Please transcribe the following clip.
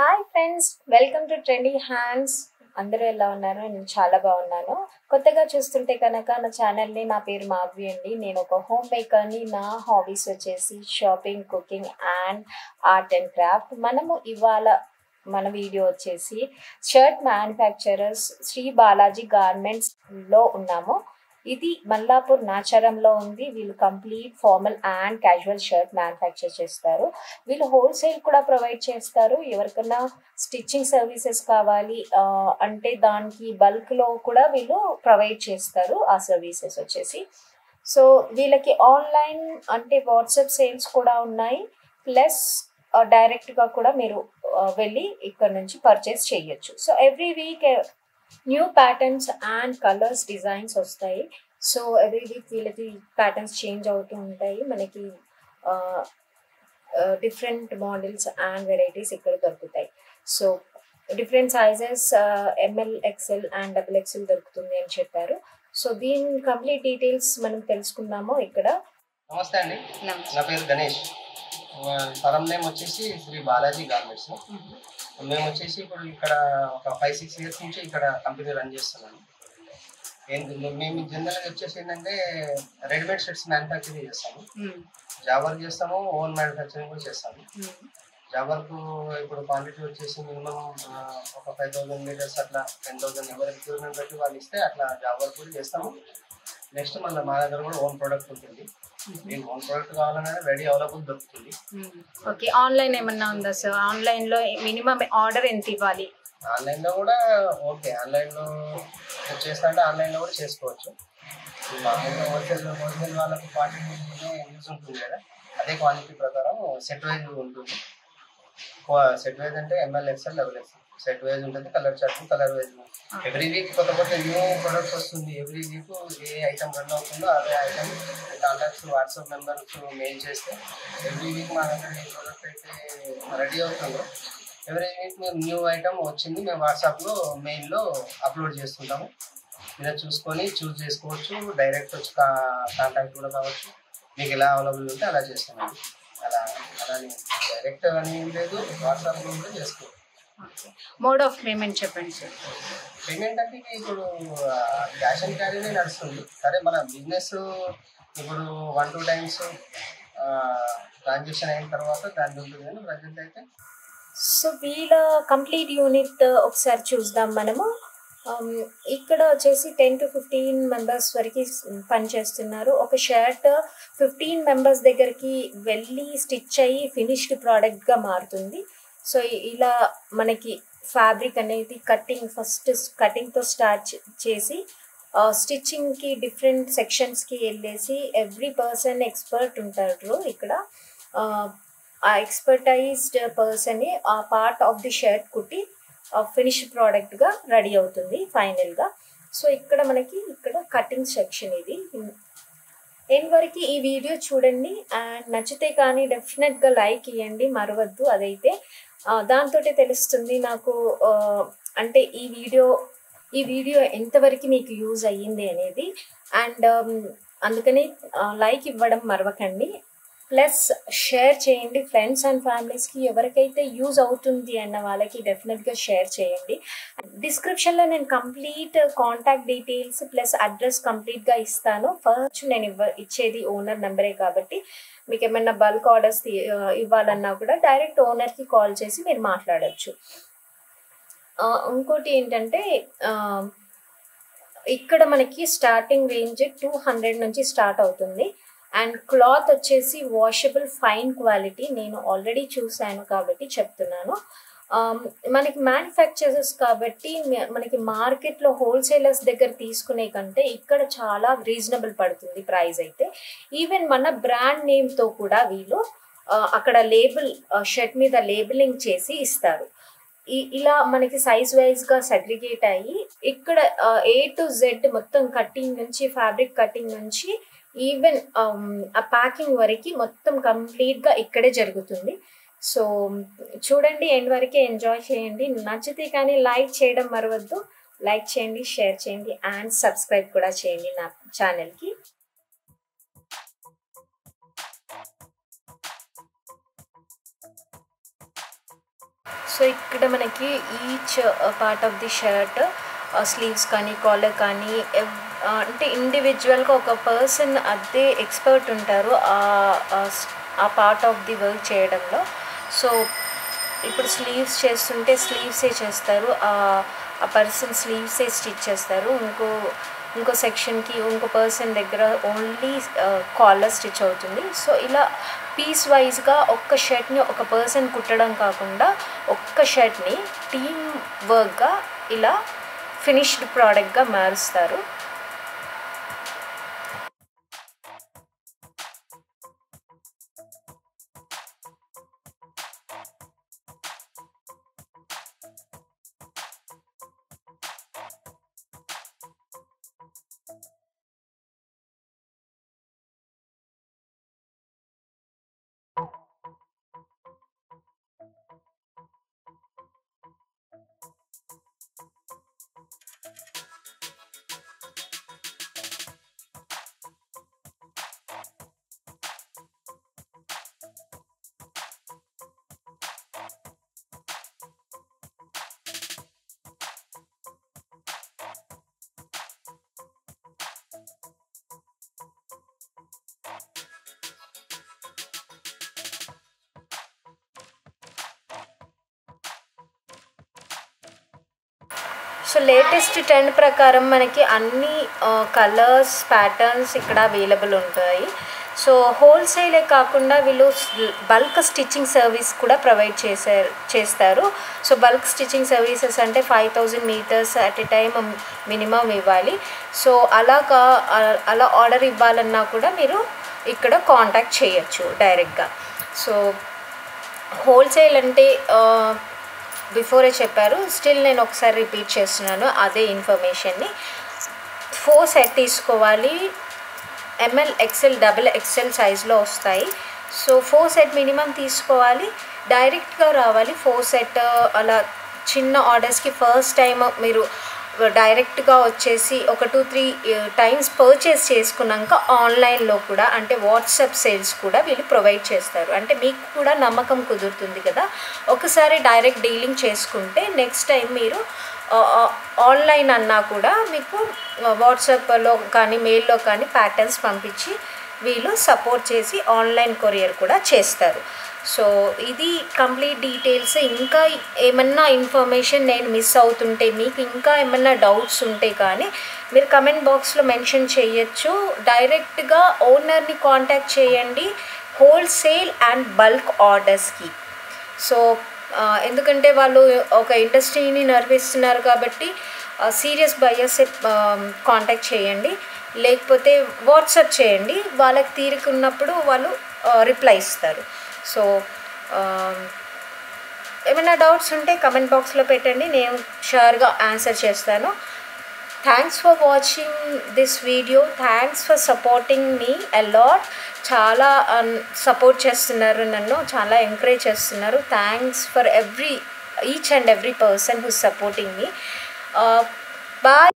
Hi friends, welcome to trendy hands. అందరూ ఎలా ఉన్నారు? నేను చాలా బాగున్నాను. కొత్తగా చూస్తుంటే కనుక నా ఛానల్ని, నా పేరు మాధవి అండి. నేను ఒక హోమ్ మేకర్ని. నా హాబీస్ వచ్చేసి shopping, cooking and art and craft. మనము ఇవాళ మన వీడియో వచ్చేసి షర్ట్ మ్యానుఫ్యాక్చరర్స్ శ్రీ బాలాజీ గార్మెంట్స్లో ఉన్నాము. ఇది మల్లాపూర్ నాచారంలో ఉంది. వీళ్ళు complete formal and casual shirt manufacture చేస్తారు. వీళ్ళు హోల్సేల్ కూడా ప్రొవైడ్ చేస్తారు. ఎవరికైనా స్టిచ్చింగ్ సర్వీసెస్ కావాలి అంటే దానికి బల్క్లో కూడా వీళ్ళు ప్రొవైడ్ చేస్తారు ఆ సర్వీసెస్ వచ్చేసి. సో వీళ్ళకి ఆన్లైన్ అంటే వాట్సాప్ సేల్స్ కూడా ఉన్నాయి. ప్లస్ డైరెక్ట్గా కూడా మీరు వెళ్ళి ఇక్కడ నుంచి పర్చేస్ చేయొచ్చు. So every week new patterns and colours designs వస్తాయి. సో ఎవ్రీ వీక్ వీళ్ళకి ప్యాటర్న్స్ చేంజ్ అవుతూ ఉంటాయి. మనకి డిఫరెంట్ మోడల్స్ అండ్ వెరైటీస్ ఇక్కడ దొరుకుతాయి. So different sizes ML, XL and double XL దొరుకుతుంది అని చెప్పారు. సో దీని కంప్లీట్ డీటెయిల్స్ మనం తెలుసుకుందాము ఇక్కడ. నమస్తే అండి, నా పేరు గణేష్. ఫరం నేమ్ వచ్చేసి శ్రీ బాలాజీ గార్మెంట్స్. మేము వచ్చేసి ఇప్పుడు ఇక్కడ ఒక 5-6 ఇయర్స్ నుంచి ఇక్కడ కంపెనీ రన్ చేస్తున్నాను. మేము జనరల్గా వచ్చేసి ఏంటంటే రెడీమేడ్ షర్ట్స్ మ్యానుఫ్యాక్చరింగ్ చేస్తాము, జాబ్ వర్క్ చేస్తాము, ఓన్ మ్యానుఫ్యాక్చరింగ్ కూడా చేస్తాము. జాబ్ వర్క్ ఇప్పుడు క్వాంటిటీ వచ్చేసి మినిమం ఒక 5,000 లీటర్స్ అట్లా 10,000 ఎవరి రిక్వైర్మెంట్ బట్టి వాళ్ళు ఇస్తే అట్లా జాబ్ వర్క్ కూడా చేస్తాము. నెక్స్ట్ మళ్ళీ మా దగ్గర కూడా ఓన్ ప్రోడక్ట్ ఉంటుంది. మీకు ఓన్ ప్రోడక్ట్ కావాలనే రెడీ అవైలబుల్ దొరుకుతుంది. ఓకే, ఆన్లైన్ ఏమన్నా ఉందా సార్? ఆన్లైన్లో మినిమం ఆర్డర్ ఎంత ఇవ్వాలి? ఆన్లైన్లో కూడా ఓకే, ఆన్లైన్లో చేస్తా అంటే ఆన్లైన్లో కూడా చేసుకోవచ్చు. మామూలుగా హోల్సేల్ వాళ్ళకు క్వాంటిటీ యూజ్ ఉంటుంది కదా, అదే క్వాంటిటీ ప్రకారం సెట్ వైజ్ ఉంటుంది. సెట్ వైజ్ అంటే M L, XL, double XL set wise ఉంటుంది. Colour chart, colour wise every week కొత్త కొత్త న్యూ ప్రొడక్ట్స్ వస్తుంది. ఎవ్రీ వీక్ ఏ ఐటమ్ రన్ అవుతుందో అదే item contacts WhatsApp numbers mail చేస్తే ఎవ్రీ వీక్ మా దగ్గర ఏ ప్రోడక్ట్ అయితే రెడీ అవుతుందో ఎవ్రీ వీక్ మీరు న్యూ ఐటమ్ వచ్చింది మేము వాట్సాప్లో మెయిల్లో అప్లోడ్ చేస్తుంటాము. మీరు చూసుకొని చూస్ చేసుకోవచ్చు. డైరెక్ట్ వచ్చి కాంటాక్ట్ కూడా కావచ్చు. మీకు ఎలా అవైలబుల్ ఉంటే అలా చేస్తామండి. అలా డైరెక్ట్ అని ఏం లేదు, వాట్సాప్లో కూడా చేసుకోవచ్చు. మోడ్ ఆఫ్ పేమెంట్ చెప్పండి సార్. పేమెంట్ అంటే ఇప్పుడు క్యాష్ అండ్ క్యారీనే నడుస్తుంది. సరే మన బిజినెస్ ఇప్పుడు 1-2 టైమ్స్ ట్రాన్సాక్షన్ అయిన తర్వాత దాన్ని ఉంటుంది, కానీ ప్రజెంట్ అయితే. సో వీళ్ళ కంప్లీట్ యూనిట్ ఒకసారి చూద్దాం మనము. ఇక్కడ వచ్చేసి 10 to 15 మెంబర్స్ వరకు పనిచేస్తున్నారు. ఒక షర్ట్ 15 మెంబర్స్ దగ్గరికి వెళ్ళి స్టిచ్ అయ్యి ఫినిష్డ్ ప్రోడక్ట్గా మారుతుంది. సో ఇలా మనకి ఫ్యాబ్రిక్ అనేది ఫస్ట్ కటింగ్తో స్టార్ట్ చేసి స్టిచ్చింగ్కి డిఫరెంట్ సెక్షన్స్కి వెళ్ళేసి ఎవ్రీ పర్సన్ ఎక్స్పర్ట్ ఉంటారు ఇక్కడ. ఆ ఎక్స్పర్టైజ్డ్ పర్సన్ ఆ పార్ట్ ఆఫ్ ది షర్ట్ కుట్టి ఫినిష్ ప్రోడక్ట్గా రెడీ అవుతుంది ఫైనల్గా. సో ఇక్కడ మనకి కటింగ్ సెక్షన్ ఇది. ఎండ్ వరకు ఈ వీడియో చూడండి అండ్ నచ్చితే కానీ డెఫినెట్గా లైక్ ఇవ్వండి, మరవద్దు. అదైతే దాంతో తెలుస్తుంది నాకు అంటే ఈ వీడియో ఎంతవరకు మీకు యూజ్ అయ్యింది అనేది. అండ్ అందుకని లైక్ ఇవ్వడం మరవకండి. ప్లస్ షేర్ చేయండి ఫ్రెండ్స్ అండ్ ఫ్యామిలీస్కి. ఎవరికైతే యూజ్ అవుతుంది అన్న వాళ్ళకి డెఫినెట్గా షేర్ చేయండి. డిస్క్రిప్షన్లో నేను complete contact details plus address కంప్లీట్గా ఇస్తాను. ఫస్ట్ నేను ఇచ్చేది ఓనర్ నెంబరే కాబట్టి మీకు ఏమైనా బల్క్ ఆర్డర్స్ ఇవ్వాలన్నా కూడా డైరెక్ట్ ఓనర్కి కాల్ చేసి మీరు మాట్లాడచ్చు. ఇంకోటి ఏంటంటే ఇక్కడ మనకి స్టార్టింగ్ రేంజ్ 200 నుంచి స్టార్ట్ అవుతుంది. అండ్ క్లాత్ వచ్చేసి వాషబుల్ ఫైన్ క్వాలిటీ. నేను ఆల్రెడీ చూశాను కాబట్టి చెప్తున్నాను. మనకి మ్యానుఫ్యాక్చరర్స్ కాబట్టి మనకి మార్కెట్లో హోల్సేలర్స్ దగ్గర తీసుకునే కంటే ఇక్కడ చాలా రీజనబుల్ పడుతుంది ప్రైస్ అయితే. ఈవెన్ మన బ్రాండ్ నేమ్తో కూడా వీళ్ళు అక్కడ షర్ట్ మీద లేబులింగ్ చేసి ఇస్తారు. ఇలా మనకి సైజ్ వైజ్గా సెగ్రిగేట్ అయ్యి ఇక్కడ A to Z మొత్తం కటింగ్ నుంచి, ఫ్యాబ్రిక్ కటింగ్ నుంచి ఈవెన్ ఆ ప్యాకింగ్ వరకు మొత్తం కంప్లీట్గా ఇక్కడే జరుగుతుంది. సో చూడండి, ఎండ్ వరకు ఎంజాయ్ చేయండి. నచ్చితే కానీ లైక్ చేయడం మరవద్దు. లైక్ చేయండి, షేర్ చేయండి అండ్ సబ్స్క్రైబ్ కూడా చేయండి నా ఛానల్కి. సో ఇక్కడ మనకి each part of the shirt sleeves కానీ కాలర్ కానీ అంటే ఇండివిజువల్గా ఒక పర్సన్ అదే ఎక్స్పర్ట్ ఉంటారు ఆ పార్ట్ ఆఫ్ ది వర్క్ చేయడంలో. సో ఇప్పుడు స్లీవ్స్ చేస్తుంటే స్లీవ్సే చేస్తారు, ఆ పర్సన్ స్లీవ్సే స్టిచ్ చేస్తారు. ఇంకో సెక్షన్కి ఇంకో పర్సన్ దగ్గర ఓన్లీ కాలర్ స్టిచ్ అవుతుంది. సో ఇలా పీస్ వైజ్గా ఒక్క షర్ట్ని ఒక పర్సన్ కుట్టడం కాకుండా ఒక్క షర్ట్ని టీమ్ వర్క్గా ఇలా ఫినిష్డ్ ప్రోడక్ట్గా మారుస్తారు. సో లేటెస్ట్ ట్రెండ్ ప్రకారం మనకి అన్ని కలర్స్ ప్యాటర్న్స్ ఇక్కడ అవైలబుల్ ఉంటాయి. సో హోల్సేలే కాకుండా వీళ్ళు బల్క్ స్టిచ్చింగ్ సర్వీస్ కూడా ప్రొవైడ్ చేస్తారు. సో బల్క్ స్టిచ్చింగ్ సర్వీసెస్ అంటే 5000 metres at a time minimum ఇవ్వాలి. సో అలా ఆర్డర్ ఇవ్వాలన్నా కూడా మీరు ఇక్కడ కాంటాక్ట్ చేయొచ్చు డైరెక్ట్గా. సో హోల్సేల్ అంటే బిఫోరే చెప్పారు, స్టిల్ నేను ఒకసారి రిపీట్ చేస్తున్నాను అదే ఇన్ఫర్మేషన్ని. 4 సెట్ తీసుకోవాలి, ఎంఎల్ ఎక్సెల్ డబుల్ ఎక్సెల్ సైజ్లో వస్తాయి. సో 4 సెట్ మినిమం తీసుకోవాలి, డైరెక్ట్గా రావాలి. 4 సెట్ అలా చిన్న ఆర్డర్స్కి ఫస్ట్ టైం మీరు డైరెక్ట్గా వచ్చేసి ఒక 2-3 టైమ్స్ పర్చేస్ చేసుకున్నాక ఆన్లైన్లో కూడా అంటే వాట్సాప్ సేల్స్ కూడా వీళ్ళు ప్రొవైడ్ చేస్తారు. అంటే మీకు కూడా నమ్మకం కుదురుతుంది కదా, ఒకసారి డైరెక్ట్ డీలింగ్ చేసుకుంటే నెక్స్ట్ టైం మీరు ఆన్లైన్ అన్నా కూడా మీకు వాట్సాప్లో కానీ మెయిల్లో కానీ ప్యాటర్న్స్ పంపించి వీళ్ళు సపోర్ట్ చేసి ఆన్లైన్ కొరియర్ కూడా చేస్తారు. సో ఇది కంప్లీట్ డీటెయిల్స్. ఇంకా ఏమన్నా ఇన్ఫర్మేషన్ నేను మిస్ అవుతుంటే, మీకు ఇంకా ఏమన్నా డౌట్స్ ఉంటే కానీ మీరు కమెంట్ బాక్స్లో మెన్షన్ చేయొచ్చు. డైరెక్ట్గా ఓనర్ని కాంటాక్ట్ చేయండి హోల్సేల్ అండ్ బల్క్ ఆర్డర్స్కి. సో ఎందుకంటే వాళ్ళు ఒక ఇండస్ట్రీని నడిపిస్తున్నారు కాబట్టి సీరియస్ బయర్స్ కాంటాక్ట్ చేయండి, లేకపోతే వాట్సాప్ చేయండి. వాళ్ళకి తీరుకున్నప్పుడు వాళ్ళు రిప్లై ఇస్తారు. సో ఏమైనా డౌట్స్ ఉంటే కమెంట్ బాక్స్లో పెట్టండి, నేను షూర్గా ఆన్సర్ చేస్తాను. Thanks for watching this video, thanks for supporting me a lot. చాలా సపోర్ట్ చేస్తున్నారు నన్ను, చాలా ఎంకరేజ్ చేస్తున్నారు. Thanks for each and every person who supporting me. Bye.